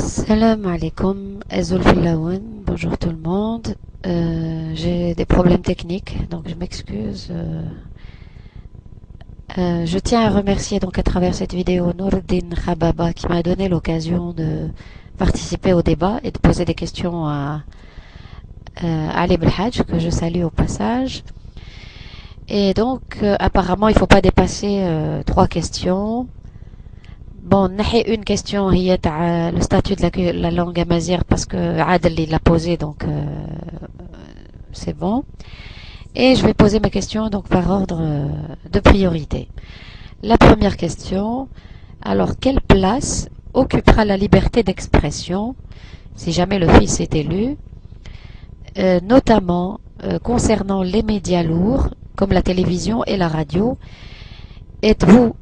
Salam alaikum, Azul Filaoun, bonjour tout le monde. J'ai des problèmes techniques, donc je m'excuse. Je tiens à remercier donc à travers cette vidéo Noureddin Khababa qui m'a donné l'occasion de participer au débat et de poser des questions à Ali Belhadj, que je salue au passage. Et donc, apparemment, il ne faut pas dépasser 3 questions. Bon, une question, هي تاع le statut de la langue amazigh parce que Adel il l'a posé, donc c'est bon. Et je vais poser mes questions donc par ordre de priorité. La première question, alors quelle place occupera la liberté d'expression si jamais le fils est élu, notamment concernant les médias lourds comme la télévision et la radio? Êtes-vous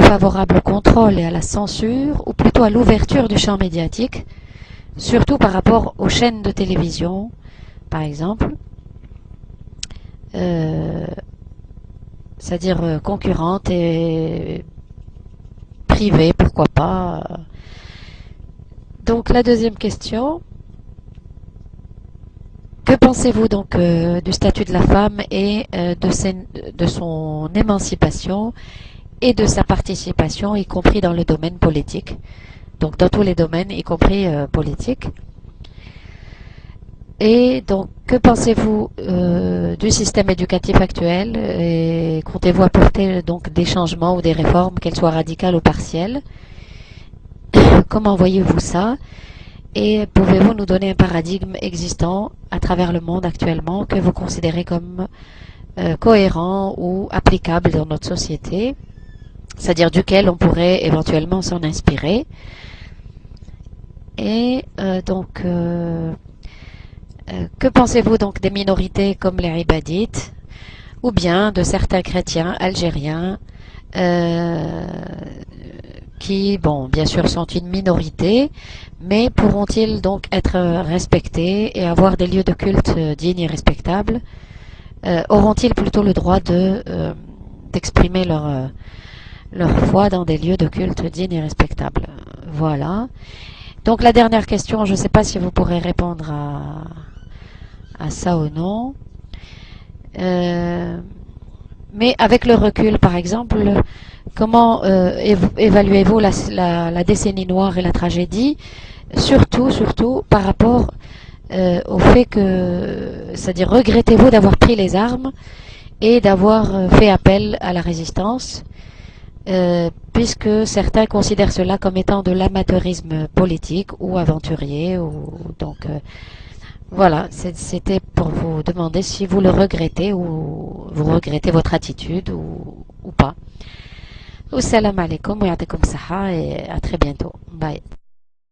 favorable au contrôle et à la censure ou plutôt à l'ouverture du champ médiatique, surtout par rapport aux chaînes de télévision, par exemple, c'est-à-dire concurrentes et privées, pourquoi pas. Donc la deuxième question, que pensez-vous donc du statut de la femme et de son émancipation et de sa participation, y compris dans le domaine politique? Donc dans tous les domaines, y compris politique. Et donc, que pensez-vous du système éducatif actuel et comptez-vous apporter donc des changements ou des réformes, qu'elles soient radicales ou partielles? Comment voyez-vous ça? Et pouvez-vous nous donner un paradigme existant à travers le monde actuellement que vous considérez comme cohérent ou applicable dans notre société, c'est-à-dire duquel on pourrait éventuellement s'en inspirer? Et que pensez-vous donc des minorités comme les Ibadites ou bien de certains chrétiens algériens qui, bon, bien sûr sont une minorité, mais pourront-ils donc être respectés et avoir des lieux de culte dignes et respectables? Auront-ils plutôt le droit d'exprimer leur foi dans des lieux de culte dignes et respectables? Voilà. Donc la dernière question, je ne sais pas si vous pourrez répondre à ça ou non. Mais avec le recul, par exemple, comment évaluez-vous la décennie noire et la tragédie, surtout par rapport au fait que, c'est-à-dire regrettez-vous d'avoir pris les armes et d'avoir fait appel à la résistance, puisque certains considèrent cela comme étant de l'amateurisme politique ou aventurier, voilà, c'était pour vous demander si vous le regrettez ou vous regrettez votre attitude ou pas. Salam alaikum wa yatikum saha et à très bientôt. Bye.